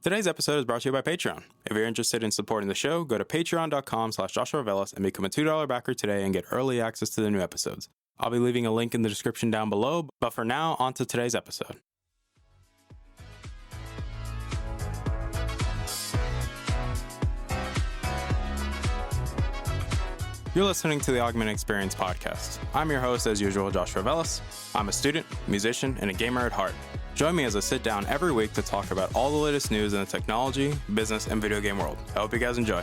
Today's episode is brought to you by Patreon. If you're interested in supporting the show, go to patreon.com/JoshuaVelas and become a $2 backer today and get early access to the new episodes. I'll be leaving a link in the description down below, but for now, on to today's episode. You're listening to the Augmented Experience podcast. I'm your host, as usual, Joshua Velas. I'm a student, musician, and a gamer at heart. Join me as I sit down every week to talk about all the latest news in the technology, business, and video game world. I hope you guys enjoy.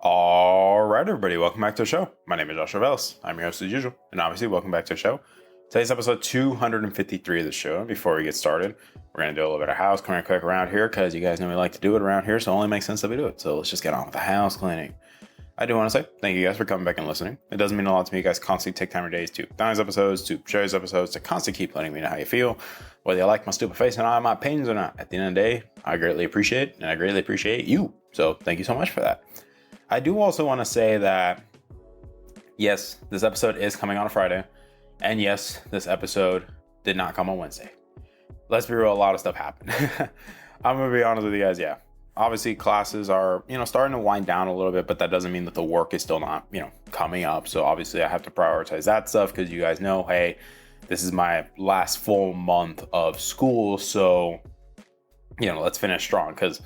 All right, everybody, welcome back to the show. My name is Joshua Velas. I'm your host as usual, and obviously, welcome back to the show. Today's episode 253 of the show. Before we get started, we're going to do a little bit of house cleaning quick around here because you guys know we like to do it around here, so it only makes sense that we do it. So let's just get on with the house cleaning. I do want to say thank you guys for coming back and listening. It doesn't mean a lot to me. You guys constantly take time of your days to download these episodes, to share these episodes, to constantly keep letting me know how you feel, whether you like my stupid face and all my opinions or not. At the end of the day, I greatly appreciate it, and I greatly appreciate you. So thank you so much for that. I do also want to say that, yes, this episode is coming on a Friday. And yes, this episode did not come on Wednesday. Let's be real, a lot of stuff happened. I'm going to be honest with you guys, yeah. Obviously, classes are, starting to wind down a little bit, but that doesn't mean that the work is still not, coming up. So obviously, I have to prioritize that stuff because you guys know, hey, this is my last full month of school. So, let's finish strong because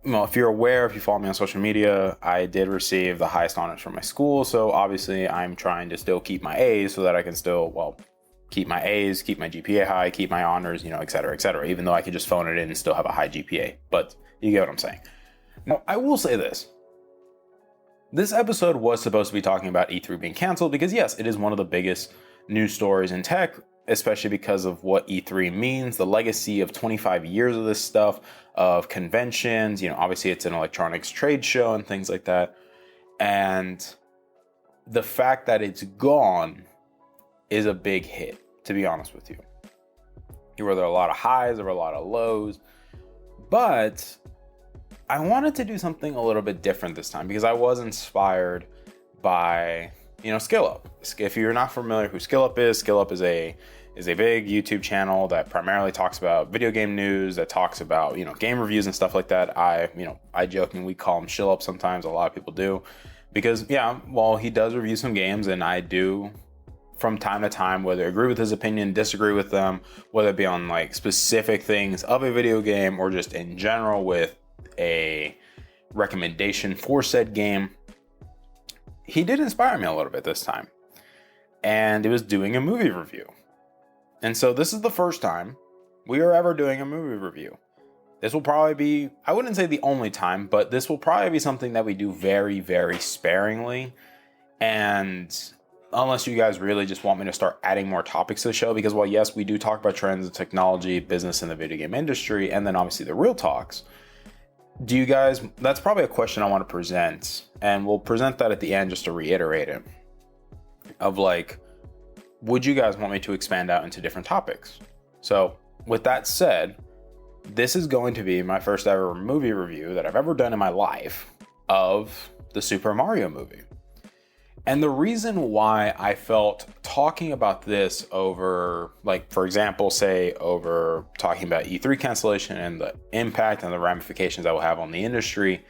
if you're aware, if you follow me on social media, I did receive the highest honors from my school. So obviously I'm trying to still keep my A's so that I can still, keep my A's, keep my GPA high, keep my honors, et cetera, even though I could just phone it in and still have a high GPA. But you get what I'm saying. Now, I will say this. This episode was supposed to be talking about E3 being canceled because yes, it is one of the biggest news stories in tech, especially because of what E3 means, the legacy of 25 years of this stuff, of conventions, obviously it's an electronics trade show and things like that. And the fact that it's gone is a big hit, to be honest with you. There were a lot of highs, there were a lot of lows, but I wanted to do something a little bit different this time because I was inspired by SkillUp. If you're not familiar who SkillUp is a big YouTube channel that primarily talks about video game news, that talks about, game reviews and stuff like that. I jokingly call him Shillup sometimes. A lot of people do because, he does review some games and I do from time to time, whether I agree with his opinion, disagree with them, whether it be on specific things of a video game or just in general with a recommendation for said game. He did inspire me a little bit this time, and it was doing a movie review. And so this is the first time we are ever doing a movie review. This will probably be, I wouldn't say the only time, but this will probably be something that we do very, very sparingly. And unless you guys really just want me to start adding more topics to the show, because while yes, we do talk about trends in technology, business, and the video game industry, and then obviously the real talks, that's probably a question I want to present, and we'll present that at the end just to reiterate it, of would you guys want me to expand out into different topics? So with that said, this is going to be my first ever movie review that I've ever done in my life of the Super Mario movie. And the reason why I felt talking about this over, for example, over talking about E3 cancellation and the impact and the ramifications that will have on the industry,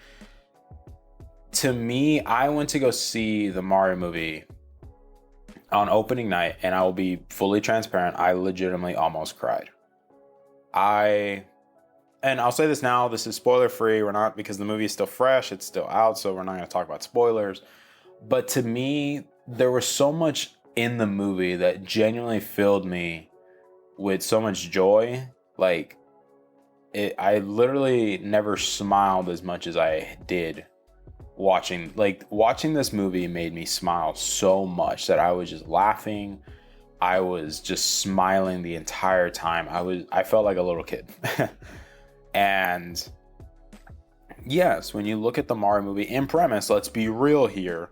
to me, I went to go see the Mario movie on opening night, and I will be fully transparent, I legitimately almost cried. And I'll say this now, this is spoiler free, because the movie is still fresh, it's still out, so we're not going to talk about spoilers. But to me, there was so much in the movie that genuinely filled me with so much joy. I literally never smiled as much as I did watching this movie. Made me smile so much that I was just laughing. I was just smiling the entire time. I felt like a little kid. And yes, when you look at the Mario movie in premise, let's be real here.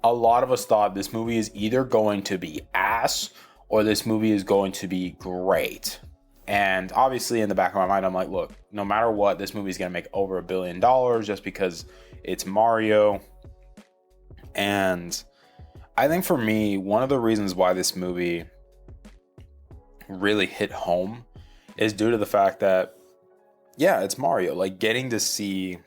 A lot of us thought this movie is either going to be ass or this movie is going to be great. And obviously in the back of my mind, I'm like, look, no matter what, this movie's going to make over $1 billion just because it's Mario. And I think for me, one of the reasons why this movie really hit home is due to the fact that, yeah, it's Mario. Like, getting to see,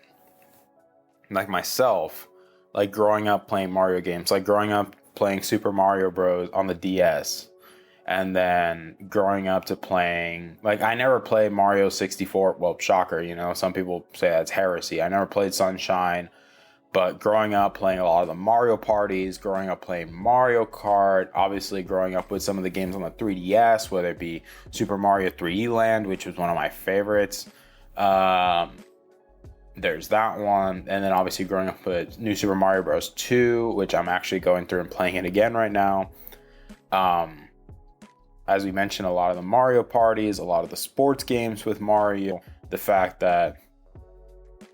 like, myself, like, growing up playing Mario games, like growing up playing Super Mario Bros. On the DS, and then growing up to playing, like, I never played Mario 64. Well, shocker, you know, some people say that's heresy. I never played Sunshine, but growing up playing a lot of the Mario parties, growing up playing Mario Kart, obviously growing up with some of the games on the 3DS, whether it be Super Mario 3D Land, which was one of my favorites. There's that one. And then obviously growing up with New Super Mario Bros. 2, which I'm actually going through and playing it again right now. As we mentioned, a lot of the Mario parties, a lot of the sports games with Mario, the fact that,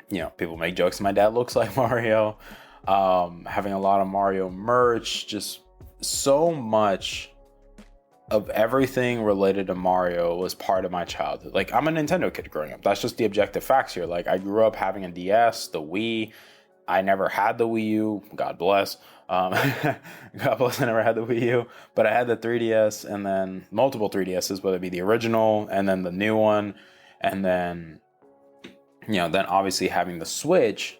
you know, people make jokes, my dad looks like Mario, having a lot of Mario merch, just so much of everything related to Mario was part of my childhood. Like, I'm a Nintendo kid growing up. That's just the objective facts here. Like, I grew up having a DS, the Wii. I never had the Wii U, God bless. God bless, I never had the Wii U, but I had the 3DS and then multiple 3DSs, whether it be the original and then the new one. And then, you know, then obviously having the Switch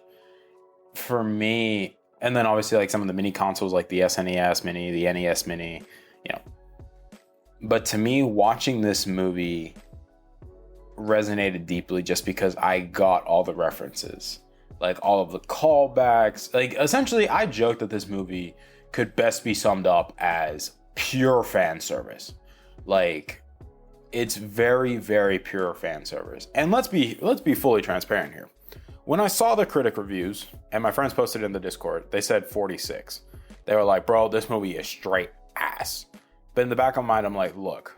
for me, and then obviously like some of the mini consoles like the SNES Mini, the NES Mini, you know. But to me, watching this movie resonated deeply just because I got all the references, like all of the callbacks. Like, essentially, I joked that this movie could best be summed up as pure fan service. Like, it's very, very pure fan service. And let's be fully transparent here. When I saw the critic reviews, and my friends posted in the Discord, they said 46. They were like, bro, this movie is straight ass. But in the back of my mind, I'm like, look,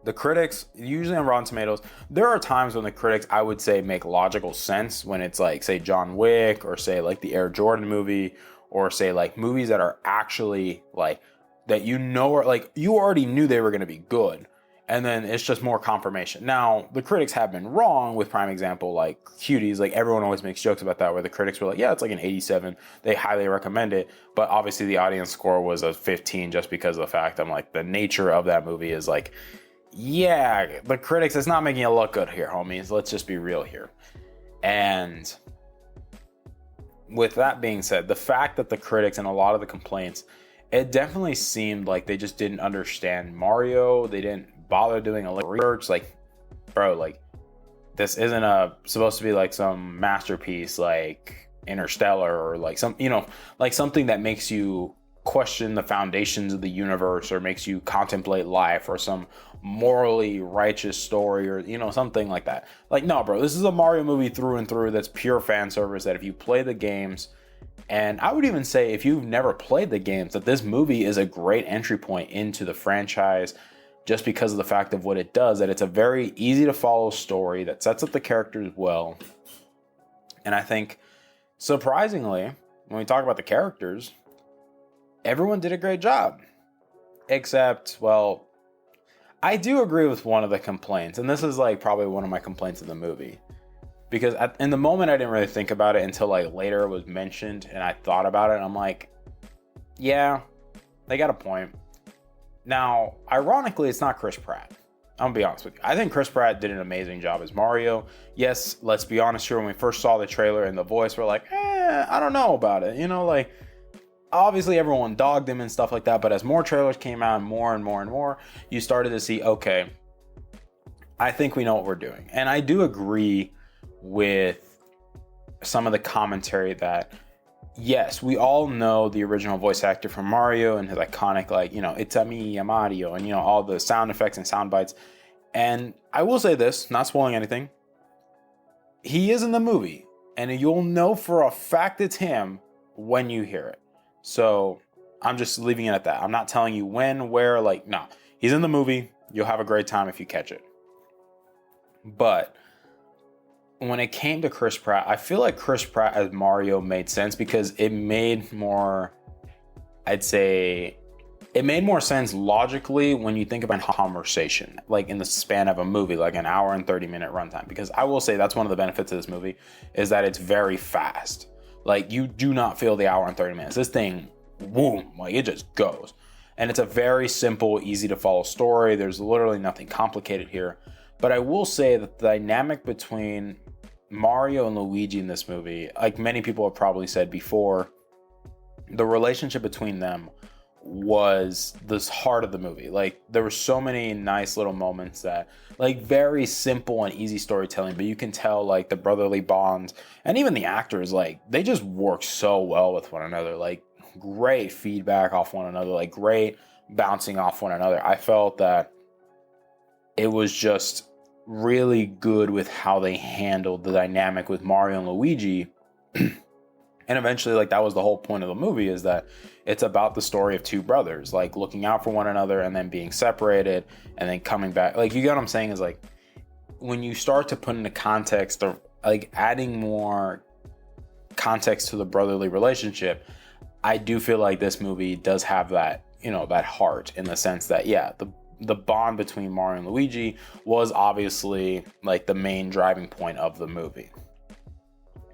the critics, usually on Rotten Tomatoes, there are times when the critics, I would say, make logical sense when it's like, say, John Wick, or say like the Air Jordan movie, or say like movies that are actually like, that you know, are like, you already knew they were going to be good. And then it's just more confirmation. Now, the critics have been wrong with prime example, like Cuties. Like, everyone always makes jokes about that, where the critics were like, yeah, it's like an 87. They highly recommend it. But obviously the audience score was a 15 just because of the fact I'm like, the nature of that movie is like, yeah, the critics, it's not making it look good here, homies. Let's just be real here. And with that being said, the fact that the critics and a lot of the complaints, it definitely seemed like they just didn't understand Mario. They didn't bother doing a little research. Like, bro, like, this isn't supposed to be like some masterpiece like Interstellar, or like some, you know, like something that makes you question the foundations of the universe, or makes you contemplate life, or some morally righteous story, or, you know, something like that. Like, no, bro, this is a Mario movie through and through that's pure fan service, that if you play the games, and I would even say if you've never played the games, that this movie is a great entry point into the franchise, just because of the fact of what it does, that it's a very easy to follow story that sets up the characters well. And I think, surprisingly, when we talk about the characters, everyone did a great job. Except, well, I do agree with one of the complaints, and this is like probably one of my complaints in the movie. Because in the moment, I didn't really think about it until like later it was mentioned, and I thought about it, and I'm like, yeah, they got a point. Now, ironically, it's not Chris Pratt. I'm gonna be honest with you. I think Chris Pratt did an amazing job as Mario. Yes, let's be honest here, when we first saw the trailer and the voice, we're like, I don't know about it. You know, like, obviously everyone dogged him and stuff like that, but as more trailers came out, more and more and more, you started to see, okay, I think we know what we're doing. And I do agree with some of the commentary that, yes, we all know the original voice actor from Mario and his iconic, like, you know, it's a me, a Mario, and, you know, all the sound effects and sound bites. And I will say this, not spoiling anything, he is in the movie, and you'll know for a fact it's him when you hear it. So I'm just leaving it at that. I'm not telling you when, where, like, no. He's in the movie. You'll have a great time if you catch it. But when it came to Chris Pratt, I feel like Chris Pratt as Mario made sense because it made more, I'd say, it made more sense logically when you think about conversation, like in the span of a movie, like an hour and 30-minute runtime. Because I will say that's one of the benefits of this movie is that it's very fast. Like, you do not feel the hour and 30 minutes. This thing, boom, like it just goes. And it's a very simple, easy to follow story. There's literally nothing complicated here. But I will say that the dynamic between Mario and Luigi in this movie, like many people have probably said before, the relationship between them was the heart of the movie. Like, there were so many nice little moments that, like, very simple and easy storytelling, but you can tell, like, the brotherly bonds and even the actors, like, they just work so well with one another. Like, great feedback off one another, like, great bouncing off one another. I felt that it was just really good with how they handled the dynamic with Mario and Luigi. And eventually, like, that was the whole point of the movie, is that it's about the story of two brothers, like, looking out for one another and then being separated and then coming back. Like, you get what I'm saying? Is like, when you start to put into context, or like adding more context to the brotherly relationship, I do feel like this movie does have that, you know, that heart, in the sense that, yeah, the bond between Mario and Luigi was obviously like the main driving point of the movie.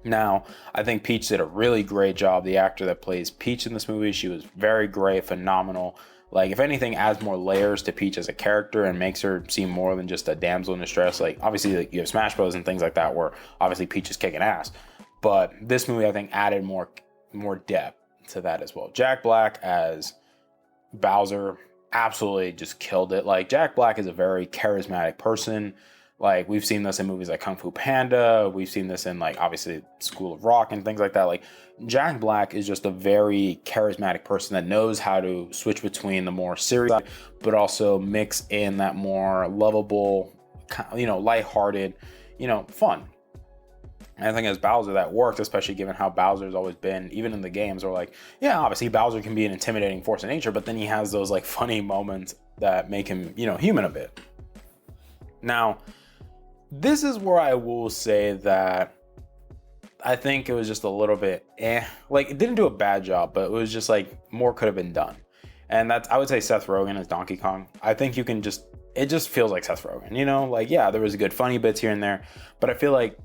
Now, I think Peach did a really great job. The actor that plays Peach in this movie, she was very great, phenomenal. Like, if anything, adds more layers to Peach as a character and makes her seem more than just a damsel in distress. Like, obviously, like, you have Smash Bros. And things like that where obviously Peach is kicking ass. But this movie, I think, added more depth to that as well. Jack Black as Bowser absolutely just killed it. Like, Jack Black is a very charismatic person. Like, we've seen this in movies like Kung Fu Panda. We've seen this in, like, obviously School of Rock and things like that. Like, Jack Black is just a very charismatic person that knows how to switch between the more serious, but also mix in that more lovable, you know, lighthearted, you know, fun. And I think as Bowser, that worked, especially given how Bowser's always been, even in the games, where, like, yeah, obviously Bowser can be an intimidating force of nature, but then he has those, like, funny moments that make him, you know, human a bit. Now, this is where I will say that I think it was just a little bit like, it didn't do a bad job, but it was just like more could have been done. And that's, I would say, Seth Rogen as Donkey Kong. I think you can just, it just feels like Seth Rogen, you know, like, yeah, there was good funny bits here and there, but I feel like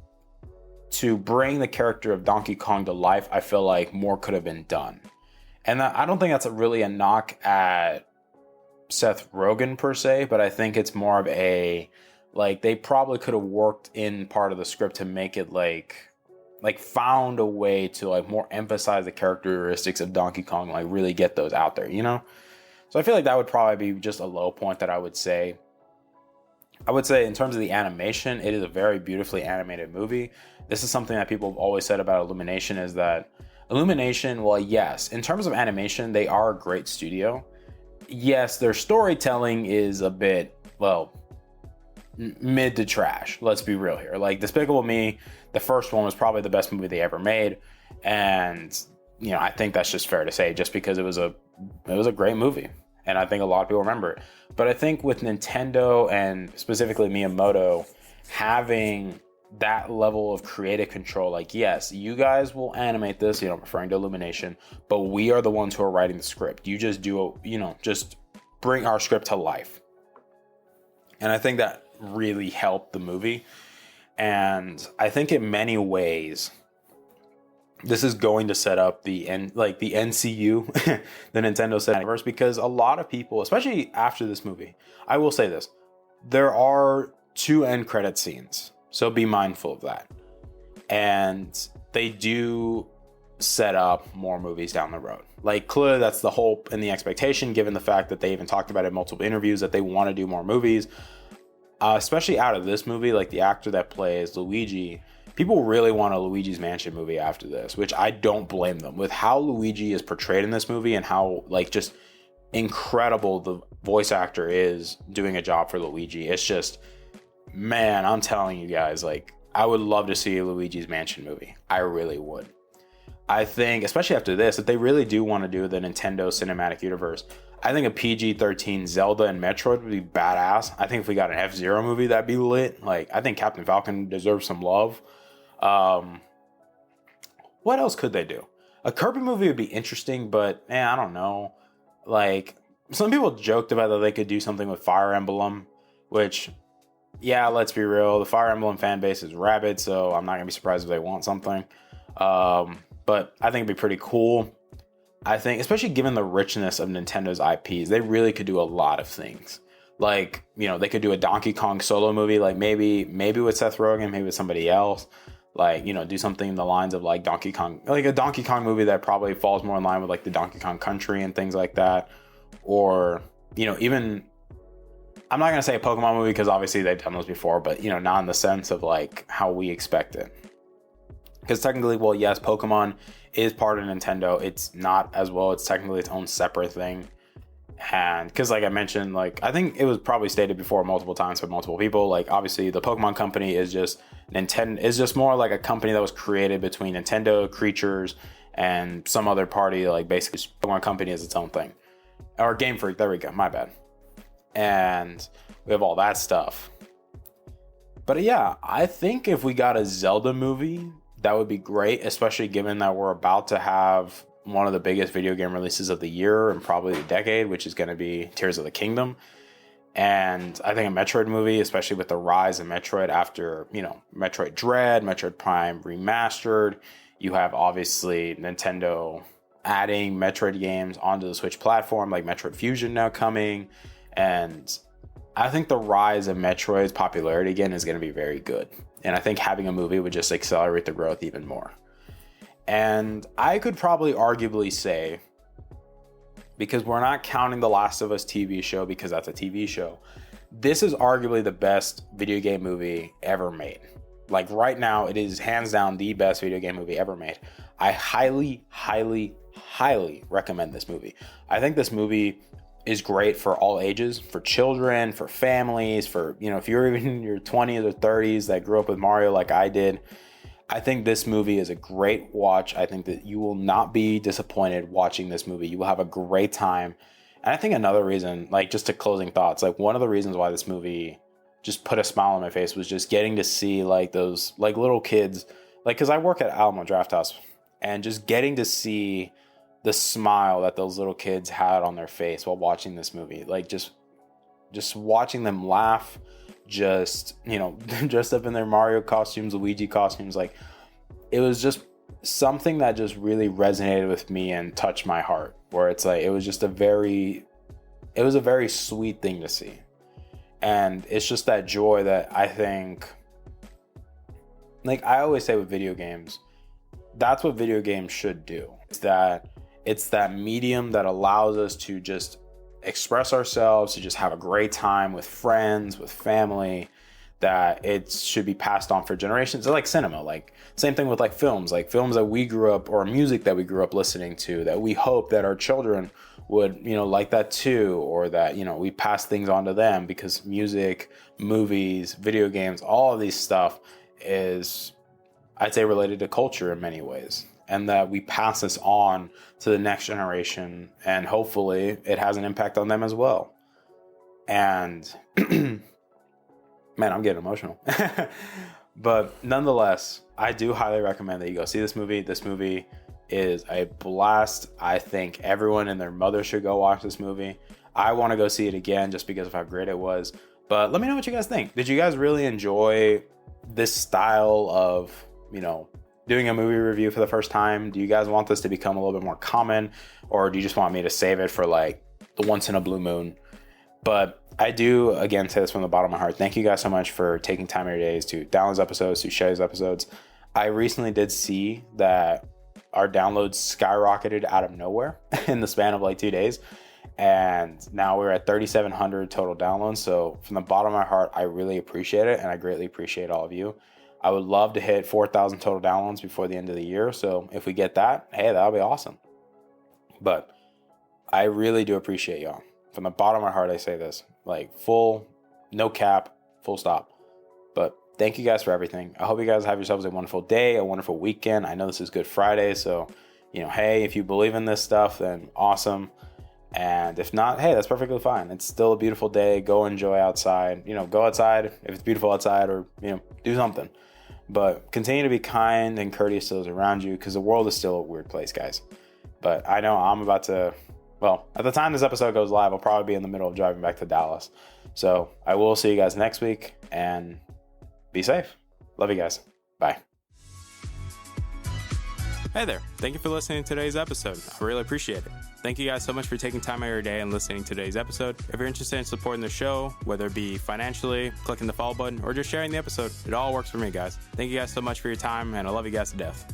to bring the character of Donkey Kong to life, I feel like more could have been done. And I don't think that's really a knock at Seth Rogen per se, but I think it's more of a, like, they probably could have worked in part of the script to make it like found a way to, like, more emphasize the characteristics of Donkey Kong, like really get those out there, you know? So I feel like that would probably be just a low point that I would say. I would say in terms of the animation, it is a very beautifully animated movie. This is something that people have always said about Illumination, is that Illumination, well, yes, in terms of animation, they are a great studio. Yes, their storytelling is a bit, well, mid to trash. Let's be real here. Like, Despicable Me, the first one was probably the best movie they ever made, and, you know, I think that's just fair to say, just because it was a great movie, and I think a lot of people remember it. But I think with Nintendo and specifically Miyamoto having that level of creative control, like, yes, you guys will animate this, you know, referring to Illumination, but we are the ones who are writing the script. You just just bring our script to life. And I think that really helped the movie. And I think in many ways, this is going to set up the NCU, the Nintendo Cinematic Universe, because a lot of people, especially after this movie, I will say this, there are 2 end credit scenes, so be mindful of that. And they do set up more movies down the road. Like, clearly that's the hope and the expectation, given the fact that they even talked about it in multiple interviews, that they want to do more movies. Especially out of this movie, like, the actor that plays Luigi, people really want a Luigi's Mansion movie after this, which I don't blame them. With how Luigi is portrayed in this movie and how, like, just incredible the voice actor is doing a job for Luigi, it's just, man, I'm telling you guys, like, I would love to see a Luigi's Mansion movie. I really would. I think, especially after this, if they really do want to do the Nintendo Cinematic Universe, I think a PG-13 Zelda and Metroid would be badass. I think if we got an F-Zero movie, that'd be lit. Like, I think Captain Falcon deserves some love. What else could they do? A Kirby movie would be interesting, but I don't know. Like, some people joked about that they could do something with Fire Emblem, which, yeah, let's be real. The Fire Emblem fan base is rabid, so I'm not going to be surprised if they want something. But I think it'd be pretty cool. I think, especially given the richness of Nintendo's IPs, they really could do a lot of things. Like, they could do a Donkey Kong solo movie, like maybe with Seth Rogen, maybe with somebody else. Like, do something in the lines of like Donkey Kong, like a Donkey Kong movie that probably falls more in line with like the Donkey Kong Country and things like that. Or, even, I'm not going to say a Pokemon movie because obviously they've done those before, but, not in the sense of like how we expect it. Because technically, well, yes, Pokemon is part of Nintendo. It's not as well. It's technically its own separate thing. And because like I mentioned, like I think it was probably stated before multiple times by multiple people, like obviously the Pokemon company is just more like a company that was created between Nintendo creatures and some other party. Like basically Pokemon company is its own thing. Or Game Freak, there we go, my bad. And we have all that stuff. But yeah, I think if we got a Zelda movie, that would be great, especially given that we're about to have one of the biggest video game releases of the year and probably the decade, which is going to be Tears of the Kingdom. And I think a Metroid movie, especially with the rise of Metroid after, Metroid Dread, Metroid Prime Remastered, you have obviously Nintendo adding Metroid games onto the Switch platform, like Metroid Fusion now coming. And I think the rise of Metroid's popularity again is going to be very good. And I think having a movie would just accelerate the growth even more. And I could probably arguably say, because we're not counting the Last of Us TV show because that's a TV show, this is arguably the best video game movie ever made. Like right now, it is hands down the best video game movie ever made. I highly, highly, highly recommend this movie. I think this movie is great for all ages, for children, for families, for, if you're even in your 20s or 30s that grew up with Mario like I did. I think this movie is a great watch. I think that you will not be disappointed watching this movie. You will have a great time. And I think another reason, like just to closing thoughts, like one of the reasons why this movie just put a smile on my face was just getting to see like those like little kids, like because I work at Alamo Drafthouse, and just getting to see the smile that those little kids had on their face while watching this movie, like just watching them laugh, just dressed up in their Mario costumes, Luigi costumes, like it was just something that just really resonated with me and touched my heart, where it's like it was a very sweet thing to see. And it's just that joy that I think, like I always say with video games, that's what video games should do. It's that medium that allows us to just express ourselves, to just have a great time with friends, with family, that it should be passed on for generations. It's like cinema, like same thing with like films that we grew up, or music that we grew up listening to, that we hope that our children would, like that too, or that, we pass things on to them, because music, movies, video games, all of these stuff is, I'd say, related to culture in many ways. And that we pass this on to the next generation, and hopefully it has an impact on them as well. And man, I'm getting emotional. But nonetheless, I do highly recommend that you go see this movie. This movie is a blast. I think everyone and their mother should go watch this movie. I want to go see it again just because of how great it was. But let me know what you guys think. Did you guys really enjoy this style of, doing a movie review for the first time? Do you guys want this to become a little bit more common, or do you just want me to save it for like the once in a blue moon? But I do, again, say this from the bottom of my heart. Thank you guys so much for taking time of your days to download these episodes, to share these episodes. I recently did see that our downloads skyrocketed out of nowhere in the span of like 2 days. And now we're at 3,700 total downloads. So from the bottom of my heart, I really appreciate it. And I greatly appreciate all of you. I would love to hit 4,000 total downloads before the end of the year. So if we get that, hey, that'll be awesome. But I really do appreciate y'all. From the bottom of my heart, I say this, like full, no cap, full stop. But thank you guys for everything. I hope you guys have yourselves a wonderful day, a wonderful weekend. I know this is Good Friday. So, hey, if you believe in this stuff, then awesome. And if not, hey, that's perfectly fine. It's still a beautiful day. Go enjoy outside. Go outside if it's beautiful outside, or, do something. But continue to be kind and courteous to those around you, because the world is still a weird place, guys. But I know I'm about to well, at the time this episode goes live, I'll probably be in the middle of driving back to Dallas. So I will see you guys next week, and be safe. Love you guys. Bye. Hey there. Thank you for listening to today's episode. I really appreciate it. Thank you guys so much for taking time out of your day and listening to today's episode. If you're interested in supporting the show, whether it be financially, clicking the follow button, or just sharing the episode, it all works for me, guys. Thank you guys so much for your time, and I love you guys to death.